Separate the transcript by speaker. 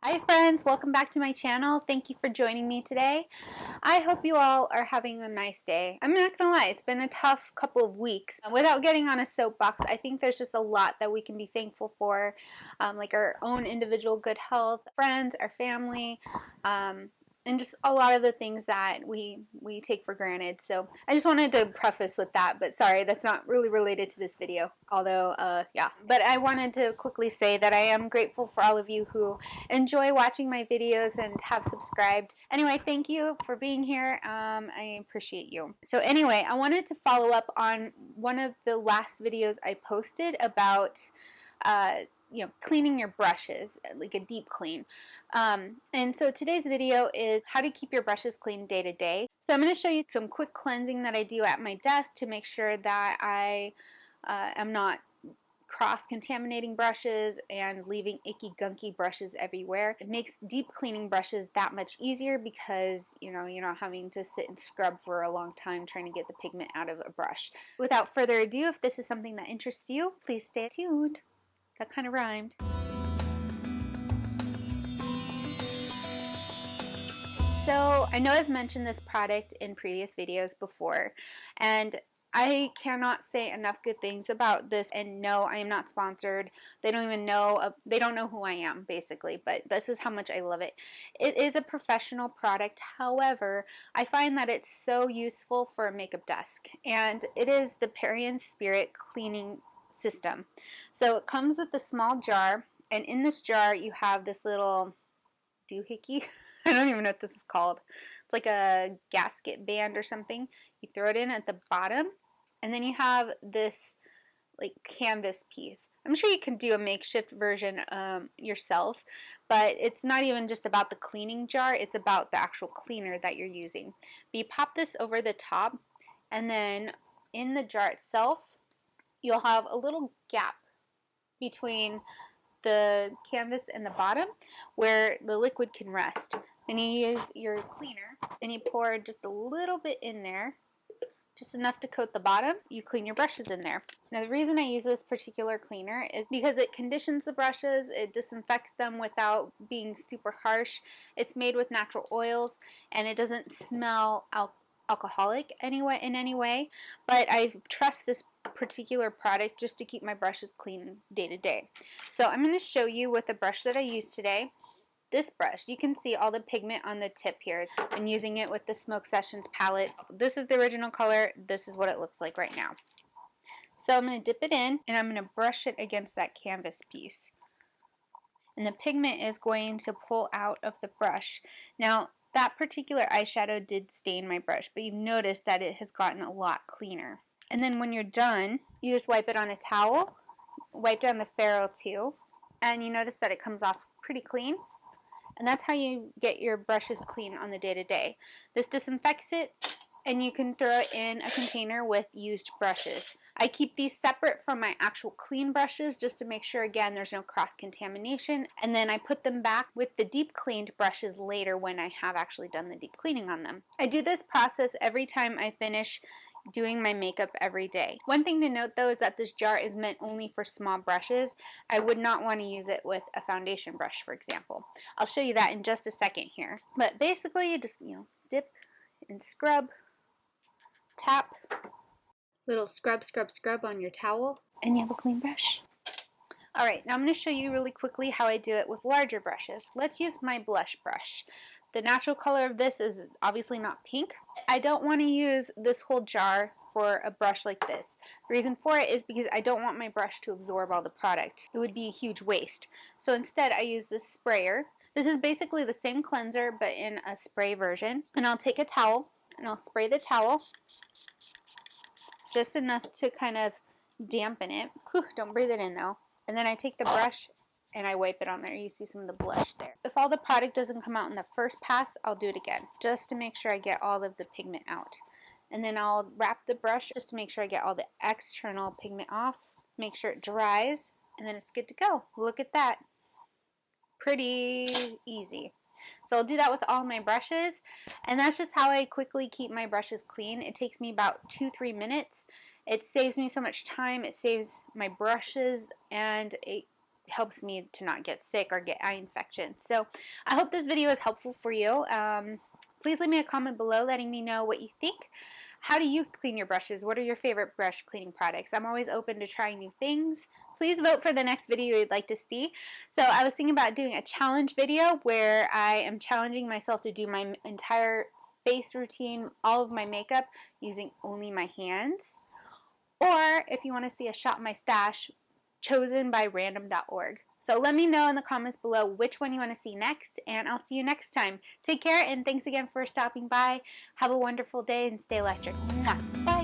Speaker 1: Hi friends, welcome back to my channel. Thank you for joining me today. I hope you all are having a nice day. I'm not gonna lie, it's been a tough couple of weeks. Without getting on a soapbox, I think there's just a lot that we can be thankful for, like our own individual good health, friends, our family, and just a lot of the things that we take for granted. So I just wanted to preface with that, but sorry, that's not really related to this video, although yeah. But I wanted to quickly say that I am grateful for all of you who enjoy watching my videos and have subscribed. Anyway, thank you for being here. I appreciate you. So anyway, I wanted to follow up on one of the last videos I posted about cleaning your brushes, like a deep clean. And so today's video is how to keep your brushes clean day to day. So I'm going to show you some quick cleansing that I do at my desk to make sure that I am not cross-contaminating brushes and leaving icky gunky brushes everywhere. It makes deep cleaning brushes that much easier because you're not having to sit and scrub for a long time trying to get the pigment out of a brush. Without further ado, if this is something that interests you, please stay tuned. That kind of rhymed. So I know I've mentioned this product in previous videos before, and I cannot say enough good things about this. And no, I am not sponsored. They don't even know, they don't know who I am basically, but this is how much I love it. It is a professional product. However, I find that it's so useful for a makeup desk, and it is the Makeupry Spirit cleaning system. So it comes with a small jar, and in this jar you have this little doohickey. I don't even know what this is called. It's like a gasket band or something. You throw it in at the bottom, and then you have this like canvas piece. I'm sure you can do a makeshift version yourself, but it's not even just about the cleaning jar, it's about the actual cleaner that you're using. But you pop this over the top, and then in the jar itself you'll have a little gap between the canvas and the bottom where the liquid can rest. Then you use your cleaner and you pour just a little bit in there, just enough to coat the bottom. You clean your brushes in there. Now the reason I use this particular cleaner is because it conditions the brushes, it disinfects them without being super harsh. It's made with natural oils and it doesn't smell alcoholic in any way, but I trust this particular product just to keep my brushes clean day to day. So I'm going to show you with the brush that I used today. This brush, you can see all the pigment on the tip here. I'm using it with the Smoke Sessions palette. This is the original color. This is what it looks like right now. So I'm going to dip it in and I'm going to brush it against that canvas piece. And the pigment is going to pull out of the brush. Now, that particular eyeshadow did stain my brush, but you've noticed that it has gotten a lot cleaner. And then when you're done, you just wipe it on a towel, wipe down the ferrule too, and you notice that it comes off pretty clean. And that's how you get your brushes clean on the day-to-day. This disinfects it, and you can throw it in a container with used brushes. I keep these separate from my actual clean brushes just to make sure, again, there's no cross-contamination. And then I put them back with the deep cleaned brushes later when I have actually done the deep cleaning on them. I do this process every time I finish doing my makeup every day. One thing to note though is that this jar is meant only for small brushes. I would not want to use it with a foundation brush, for example. I'll show you that in just a second here. But basically you just, dip and scrub, tap, little scrub on your towel, and you have a clean brush. Alright, now I'm going to show you really quickly how I do it with larger brushes. Let's use my blush brush. The natural color of this is obviously not pink. I don't want to use this whole jar for a brush like this. The reason for it is because I don't want my brush to absorb all the product. It would be a huge waste. So instead I use this sprayer. This is basically the same cleanser but in a spray version. And I'll take a towel and I'll spray the towel just enough to kind of dampen it. Whew, don't breathe it in though. And then I take the brush and I wipe it on there. You see some of the blush there. If all the product doesn't come out in the first pass, I'll do it again, just to make sure I get all of the pigment out. And then I'll wrap the brush just to make sure I get all the external pigment off, make sure it dries, and then it's good to go. Look at that. Pretty easy. So I'll do that with all my brushes, and that's just how I quickly keep my brushes clean. It takes me about 2-3 minutes. It saves me so much time, it saves my brushes, and it helps me to not get sick or get eye infections. So I hope this video is helpful for you. Please leave me a comment below letting me know what you think. How do you clean your brushes? What are your favorite brush cleaning products? I'm always open to trying new things. Please vote for the next video you'd like to see. So I was thinking about doing a challenge video where I am challenging myself to do my entire face routine, all of my makeup, using only my hands. Or if you want to see a Shop My Stash, chosen by random.org. So let me know in the comments below which one you want to see next, and I'll see you next time. Take care, and thanks again for stopping by. Have a wonderful day and stay electric. Mwah. Bye.